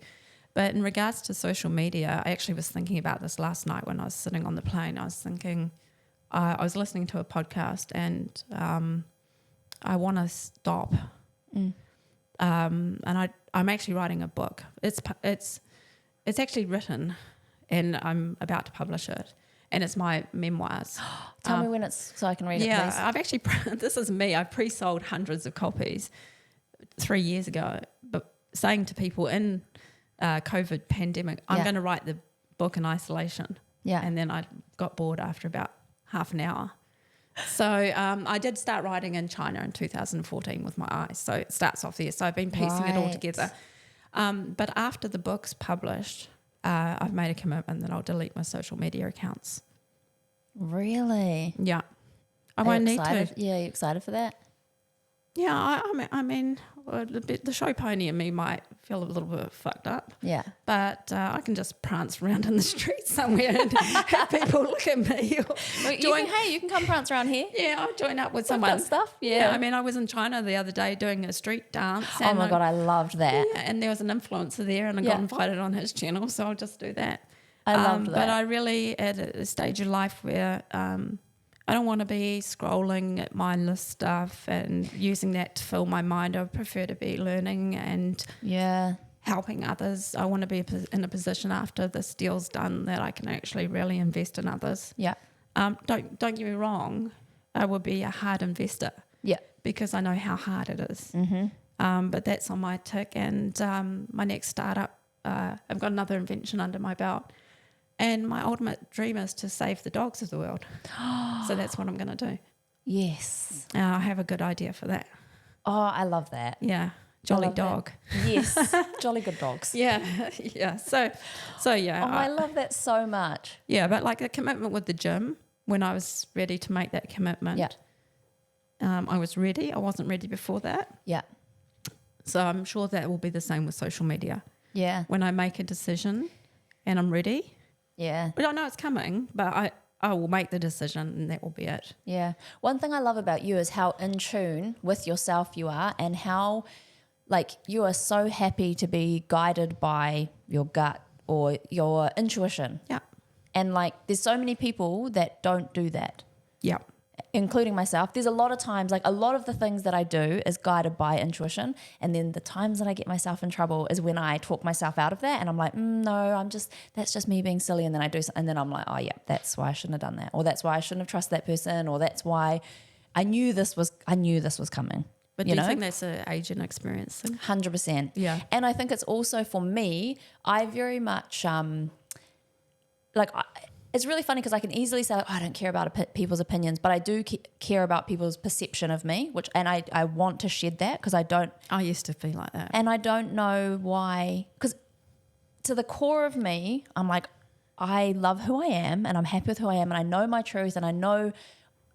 But in regards to social media, I actually was thinking about this last night when I was sitting on the plane. I was thinking, I was listening to a podcast and I want to stop. And I'm actually writing a book. It's actually written, and I'm about to publish it. And it's my memoirs. Tell me when it's so I can read it, please. Yeah, I've actually this is me. I pre-sold hundreds of copies 3 years ago, but saying to people in COVID pandemic, I'm going to write the book in isolation. Yeah, and then I got bored after about half an hour. So I did start writing in China in 2014 with my eyes. So it starts off there. So I've been piecing it all together. But after the book's published, I've made a commitment that I'll delete my social media accounts. Really? Yeah. I won't need to. Yeah, you excited for that? Yeah, I mean, the show pony in me might feel a little bit fucked up. Yeah. But I can just prance around in the street somewhere and have people look at me. You can come prance around here. Yeah, I'll join up with someone. Stuff. Yeah. I mean, I was in China the other day doing a street dance. Oh my God, I loved that. Yeah, and there was an influencer there and I got invited on his channel, so I'll just do that. I loved that. But I really, at a stage of life where I don't want to be scrolling at mindless stuff and using that to fill my mind. I prefer to be learning and helping others. I want to be in a position after this deal's done that I can actually really invest in others. Yeah. Don't get me wrong. I will be a hard investor. Yeah. Because I know how hard it is. Mm-hmm. But that's on my tick. And my next startup, I've got another invention under my belt. And my ultimate dream is to save the dogs of the world. So that's what I'm going to do. Yes. I have a good idea for that. Oh, I love that. Yeah. Jolly love that. dog. Yes. Jolly good dogs. Yeah. Yeah. So yeah. Oh, I love that so much. Yeah, but like the commitment with the gym, when I was ready to make that commitment, Yeah. I was ready. I wasn't ready before that. Yeah. So I'm sure that will be the same with social media. Yeah. When I make a decision and I'm ready, Yeah. I don't know it's coming, but I will make the decision and that will be it. Yeah. One thing I love about you is how in tune with yourself you are, and how like you are so happy to be guided by your gut or your intuition. Yeah. And like there's so many people that don't do that, Yeah. including myself. There's a lot of times, like a lot of the things that I do is guided by intuition. And then the times that I get myself in trouble is when I talk myself out of that. And I'm like, no, that's just me being silly. And then I do, and then I'm like, oh yeah, that's why I shouldn't have done that. Or that's why I shouldn't have trusted that person. Or that's why I knew this was coming. But do you think that's an age and experience thing? 100%. Yeah. And I think it's also for me, I very much, it's really funny because I can easily say, like, oh, I don't care about people's opinions, but I do care about people's perception of me, and I want to shed that because I used to feel like that. and I don't know why, because to the core of me, I'm like, I love who I am and I'm happy with who I am and I know my truth and I know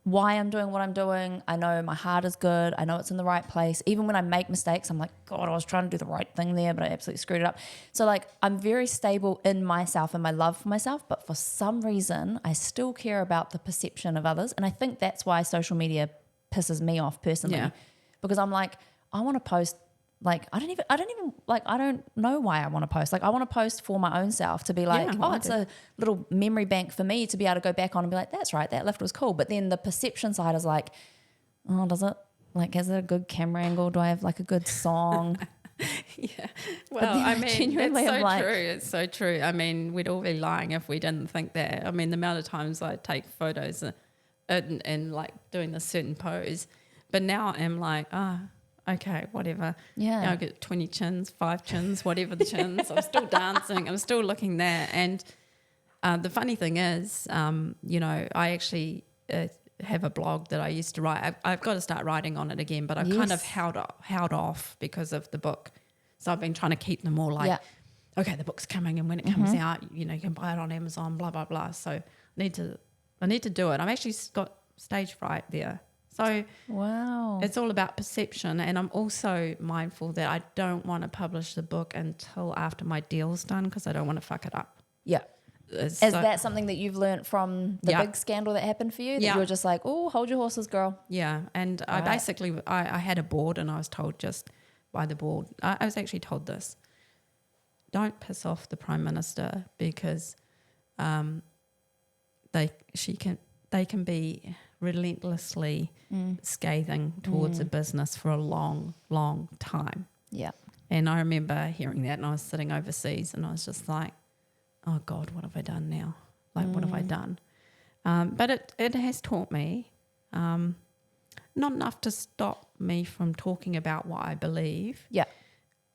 why I'm doing what I'm doing. I know my heart is good. I know it's in the right place. Even when I make mistakes, I'm like, God, I was trying to do the right thing there, but I absolutely screwed it up. So like, I'm very stable in myself and my love for myself, but for some reason, I still care about the perception of others. And I think that's why social media pisses me off personally, because I'm like, I want to post. Like, I don't know why I want to post. Like, I want to post for my own self to be like, it's a little memory bank for me to be able to go back on and be like, that's right, that lift was cool. But then the perception side is like, oh, does it, like, is it a good camera angle? Do I have like a good song? Yeah. Well, I mean, it's so like, true. It's so true. I mean, we'd all be lying if we didn't think that. I mean, the amount of times I take photos and like doing this certain pose, but now I'm like, okay, whatever. Yeah. You know, I get 20 chins, 5 chins, whatever the chins. I'm still dancing. I'm still looking there. And the funny thing is, I actually have a blog that I used to write. I've got to start writing on it again, but I've kind of held off because of the book. So I've been trying to keep them all like, okay, the book's coming, and when it comes out, you can buy it on Amazon, blah, blah, blah. So I need to do it. I've actually got stage fright there. So wow, it's all about perception, and I'm also mindful that I don't want to publish the book until after my deal's done because I don't want to fuck it up. Yeah. Is that something that you've learned from the big scandal that happened for you? That you were just like, oh, hold your horses, girl. Yeah, and I had a board, and I was told just by the board. I was actually told this: don't piss off the Prime Minister because they can be relentlessly scathing towards a business for a long, long time. Yeah. And I remember hearing that, and I was sitting overseas, and I was just like, oh God, what have I done now? Like, what have I done? But it has taught me, not enough to stop me from talking about what I believe. Yeah.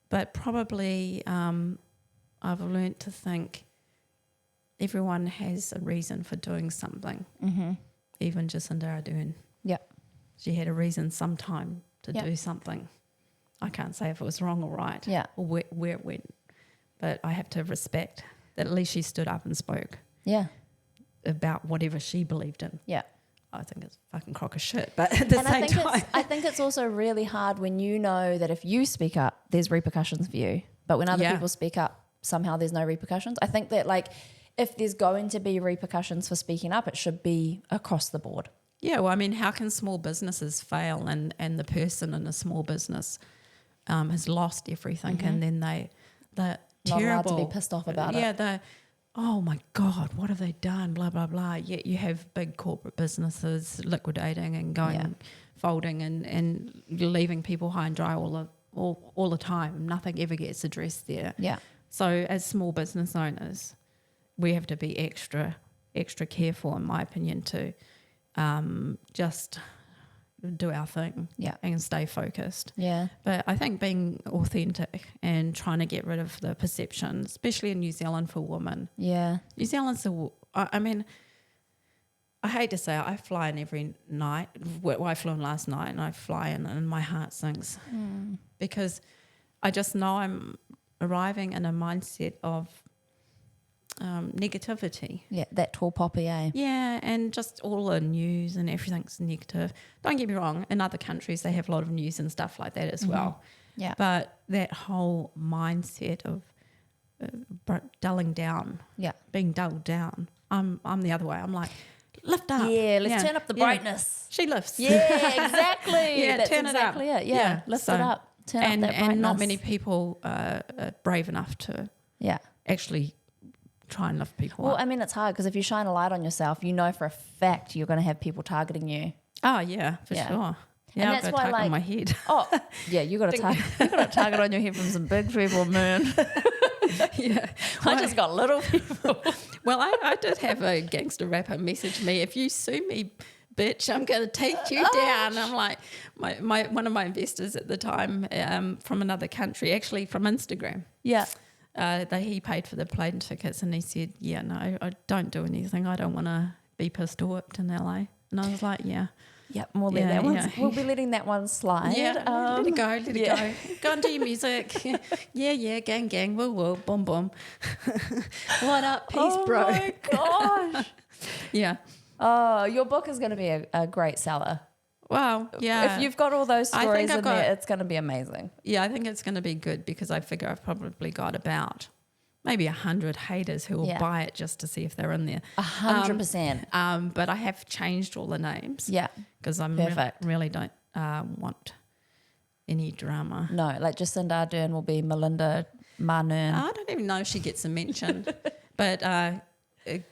But probably I've learnt to think everyone has a reason for doing something. Mm-hmm. Even Jacinda Ardern. Yeah. She had a reason sometime to do something. I can't say if it was wrong or right. Yeah. Or where it went. But I have to respect that at least she stood up and spoke. Yeah. About whatever she believed in. Yeah. I think it's a fucking crock of shit. But at the same time. I think it's also really hard when you know that if you speak up, there's repercussions for you. But when other people speak up, somehow there's no repercussions. I think that like, if there's going to be repercussions for speaking up, it should be across the board. Yeah, well, I mean, how can small businesses fail and the person in a small business has lost everything and then they're not terrible. Allowed to be pissed off about it. Yeah, oh my God, what have they done, blah, blah, blah. Yet you have big corporate businesses liquidating and going, folding and leaving people high and dry all the time. Nothing ever gets addressed there. Yeah. So as small business owners, we have to be extra careful, in my opinion, to just do our thing and stay focused. Yeah. But I think being authentic and trying to get rid of the perception, especially in New Zealand for women. Yeah. New Zealand's I mean, I hate to say it, I fly in every night. Well, I flew in last night and I fly in and my heart sinks because I just know I'm arriving in a mindset of negativity. Yeah, that tall poppy, eh? Yeah, and just all the news and everything's negative. Don't get me wrong, in other countries they have a lot of news and stuff like that as well. Yeah. But that whole mindset of dulling down, being dulled down, I'm the other way. I'm like, lift up. Yeah, let's turn up the brightness. She lifts. Yeah, exactly. Yeah, That's turn exactly it up. it. Yeah, lift it up. Turn up that brightness. And not many people are brave enough to actually try and lift people Well, up. I mean, it's hard because if you shine a light on yourself, you know for a fact you're going to have people targeting you. Oh, yeah, for sure. Yeah, And I've that's got a why, target on my head. Oh, yeah, you got a target on your head from some big people, man. Yeah. I just got little people. Well, I did have a gangster rapper message me, if you sue me, bitch, I'm going to take you down. I'm like, one of my investors at the time from another country, actually from Instagram. Yeah. He paid for the plane tickets and he said, yeah, no, I don't do anything. I don't want to be pistol whipped in LA. And I was like, yeah. Yep, we'll be letting that one slide. Yeah, let it go. Go and do your music. Yeah, gang, woo, boom, boom. What up, peace, bro? Oh my gosh. Yeah. Oh, your book is going to be a great seller. Wow, yeah. If you've got all those stories in there, it's going to be amazing. Yeah, I think it's going to be good because I figure I've probably got about maybe 100 haters who will buy it just to see if they're in there. 100%. But I have changed all the names. Yeah. Because I really don't want any drama. No, like Jacinda Ardern will be Melinda Marnern. I don't even know if she gets a mention. But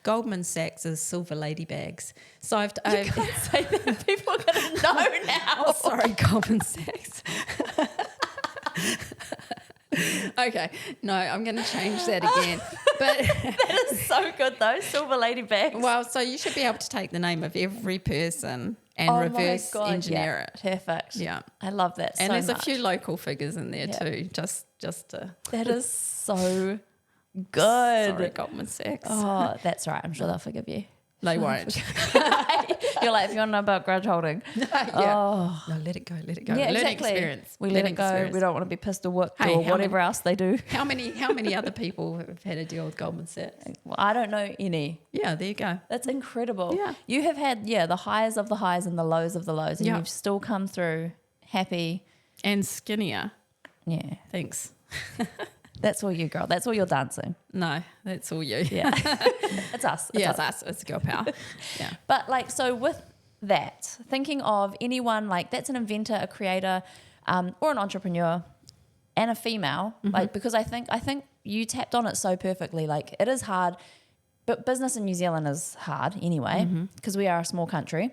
Goldman Sachs is Silver Ladybags. So you can't say that. People are going to know now. Oh, sorry, Goldman Sachs. Okay, no, I'm going to change that again. But that is so good though, Silver Ladybags. Well, so you should be able to take the name of every person and reverse engineer it. Perfect. Yeah, I love that. And so there's much. a few local figures in there too. Just to. That is so good. Sorry, Goldman Sachs. Oh, that's right. I'm sure they'll forgive you. They won't. You're like, if you want to know about grudge holding. No, let it go. Yeah, Learning exactly. experience. We let it go. Experience. We don't want to be pistol whipped or whatever else they do. How many other people have had a deal with Goldman Sachs? Well, I don't know any. Yeah, there you go. That's incredible. Yeah. You have had, the highs of the highs and the lows of the lows, and you've still come through happy. And skinnier. Yeah. Thanks. That's all you, girl. That's all you're dancing. No, that's all you. Yeah. It's us. It's us. It's girl power. Yeah. But like, so with that, thinking of anyone like that's an inventor, a creator, or an entrepreneur and a female, like, because I think you tapped on it so perfectly. Like, it is hard, but business in New Zealand is hard anyway, because we are a small country.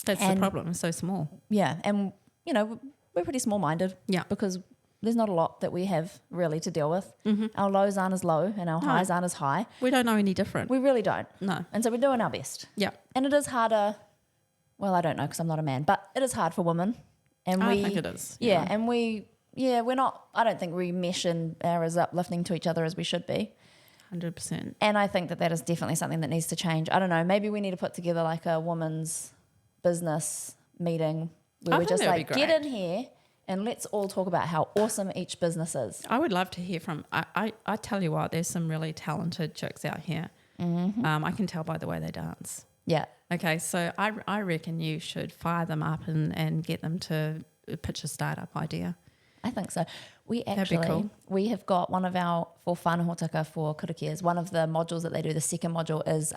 That's the problem. It's so small. Yeah. And, we're pretty small-minded. Yeah. Because there's not a lot that we have really to deal with. Our lows aren't as low and our highs aren't as high. We don't know any different. We really don't. No. And so we're doing our best. Yeah. And it is harder. Well, I don't know because I'm not a man, but it is hard for women. And I think it is. Yeah. And we're not, I don't think we mesh and are as uplifting to each other as we should be. 100%. And I think that is definitely something that needs to change. I don't know. Maybe we need to put together like a women's business meeting where we just like get in here and let's all talk about how awesome each business is. I would love to hear from, I tell you what, there's some really talented chicks out here. I can tell by the way they dance. Yeah. Okay, so I reckon you should fire them up and get them to pitch a startup idea. I think so. We That'd be cool. We have got one of our, for whānau taka for karakias, one of the modules that they do, the second module is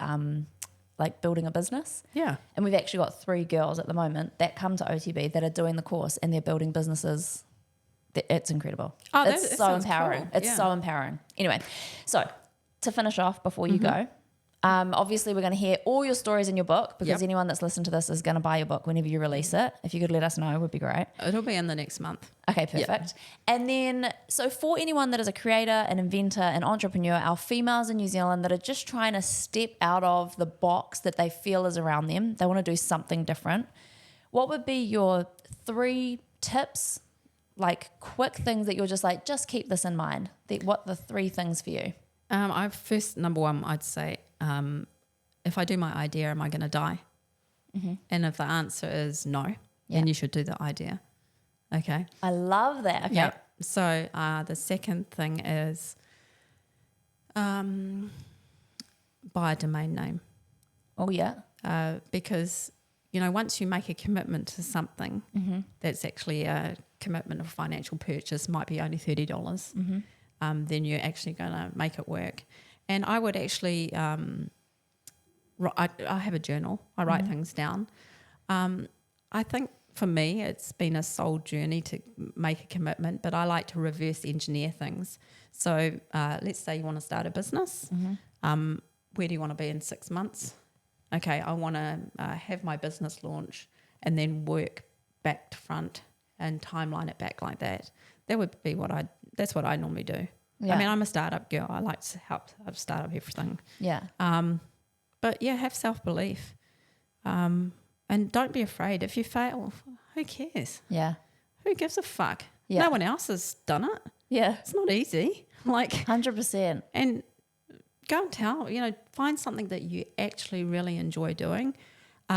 like building a business. Yeah. And we've actually got 3 girls at the moment that come to OTB that are doing the course and they're building businesses. It's incredible. Oh, it's so empowering. Cool. It's so empowering. Anyway, so to finish off before you go, obviously we're going to hear all your stories in your book because anyone that's listened to this is going to buy your book whenever you release it. If you could let us know, it would be great. It'll be in the next month. Okay, perfect. Yep. And then, so for anyone that is a creator, an inventor, an entrepreneur, our females in New Zealand that are just trying to step out of the box that they feel is around them, they want to do something different. What would be your 3 tips, like quick things that you're just like, just keep this in mind? What the 3 things for you? Number one, I'd say, if I do my idea, am I going to die? And if the answer is no, then you should do the idea. Okay. I love that. Okay. Yeah. So the second thing is buy a domain name. Oh, yeah. Because, you know, once you make a commitment to something, that's actually a commitment of financial purchase, might be only $30, then you're actually going to make it work. And I would actually, I have a journal. I write things down. I think for me, it's been a soul journey to make a commitment, but I like to reverse engineer things. So let's say you want to start a business. Where do you want to be in 6 months? Okay, I want to have my business launch and then work back to front and timeline it back like that. That would be that's what I normally do. Yeah. I mean, I'm a startup girl. I like to help start up everything. Yeah. But yeah, have self-belief. And don't be afraid. If you fail, who cares? Yeah. Who gives a fuck? Yeah. No one else has done it. Yeah. It's not easy. 100%. And go and tell, find something that you actually really enjoy doing.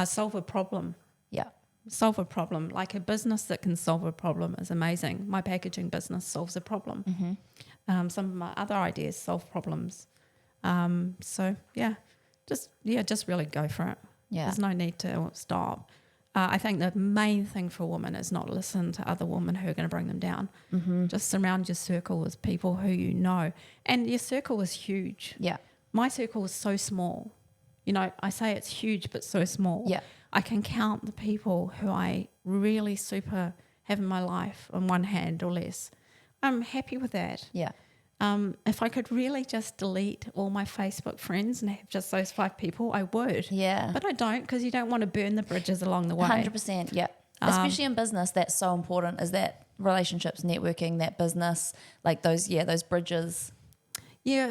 Solve a problem. Yeah. Solve a problem. Like a business that can solve a problem is amazing. My packaging business solves a problem. Some of my other ideas solve problems. So just really go for it. Yeah. There's no need to stop. I think the main thing for a woman is not listen to other women who are going to bring them down. Just surround your circle with people who you know. And your circle is huge. Yeah. My circle is so small. I say it's huge, but so small. Yeah. I can count the people who I really super have in my life on one hand or less. I'm happy with that. Yeah. If I could really just delete all my Facebook friends and have just those 5 people, I would. Yeah. But I don't, because you don't want to burn the bridges along the way. 100%. Yeah. Especially in business, that's so important, is that relationships, networking, that business, like those bridges. Yeah,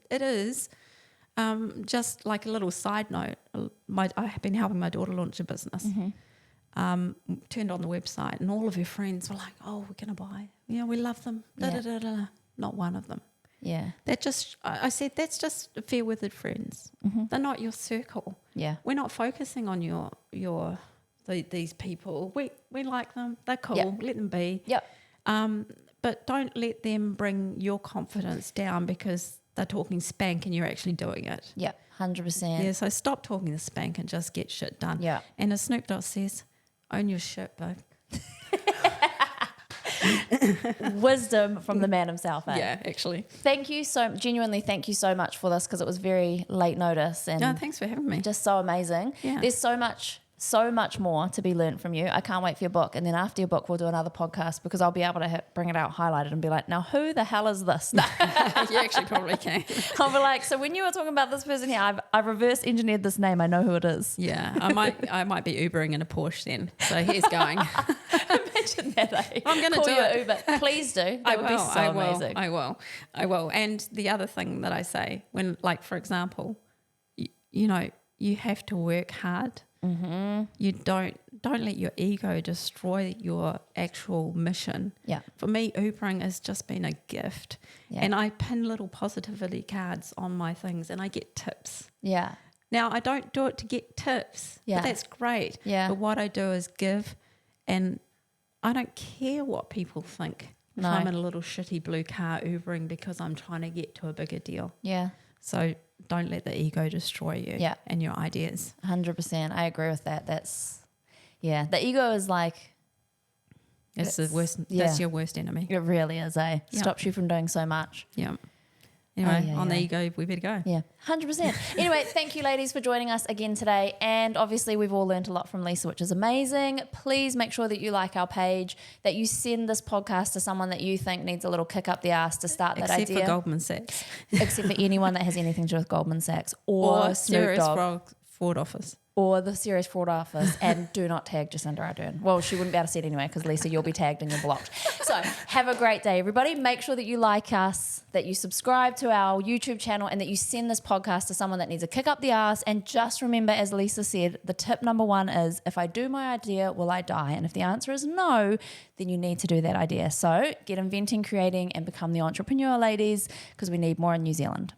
it is. Just like a little side note, I have been helping my daughter launch a business. Turned on the website and all of her friends were like, oh, we're going to buy. We love them. Not one of them. Yeah. I said, that's just fair-weathered friends. They're not your circle. Yeah. We're not focusing on these people. We like them. They're cool. Yep. Let them be. Yep. But don't let them bring your confidence down because they're talking spank and you're actually doing it. Yeah. 100%. Yeah, so stop talking the spank and just get shit done. Yeah. And as Snoop Dogg says, own your shit, babe. Wisdom from the man himself. Yeah, actually. Genuinely thank you so much for this, because it was very late notice and No, thanks for having me. just so amazing. Yeah. There's so much more to be learnt from you. I can't wait for your book, and then after your book we'll do another podcast, because I'll be able to bring it out highlighted and be like, now who the hell is this? You actually probably can. I'll be like, so when you were talking about this person here, I've reverse engineered this name, I know who it is. Yeah, I might be Ubering in a Porsche then. So here's going. Imagine that, eh? I'm going to Call do your it. Uber. Please do. That would be so amazing. I will. And the other thing that I say, when, like, for example, you have to work hard. You don't let your ego destroy your actual mission. Yeah. For me, Ubering has just been a gift. Yeah. And I pin little positivity cards on my things and I get tips. Yeah. Now, I don't do it to get tips, Yeah. but that's great. Yeah. But what I do is give, and I don't care what people think. No. If I'm in a little shitty blue car Ubering because I'm trying to get to a bigger deal. Yeah. So don't let the ego destroy you and your ideas. 100%. I agree with that. The ego is like... It's the worst. That's your worst enemy. It really is, eh? Yeah. Stops you from doing so much. Yeah. Anyway, yeah, on yeah. the ego, we better go. Yeah, 100%. Anyway, thank you, ladies, for joining us again today. And obviously, we've all learned a lot from Lisa, which is amazing. Please make sure that you like our page, that you send this podcast to someone that you think needs a little kick up the ass to start that idea. Except for Goldman Sachs. Except for anyone that has anything to do with Goldman Sachs or Snoop Serious Dogg. Fraud Office. Or the Serious Fraud Office, and do not tag Jacinda Ardern. Well, she wouldn't be able to see it anyway, because Lisa, you'll be tagged and you're blocked. So have a great day, everybody. Make sure that you like us, that you subscribe to our YouTube channel, and that you send this podcast to someone that needs a kick up the ass. And just remember, as Lisa said, the tip number 1 is, if I do my idea, will I die? And if the answer is no, then you need to do that idea. So get inventing, creating, and become the entrepreneur, ladies, because we need more in New Zealand.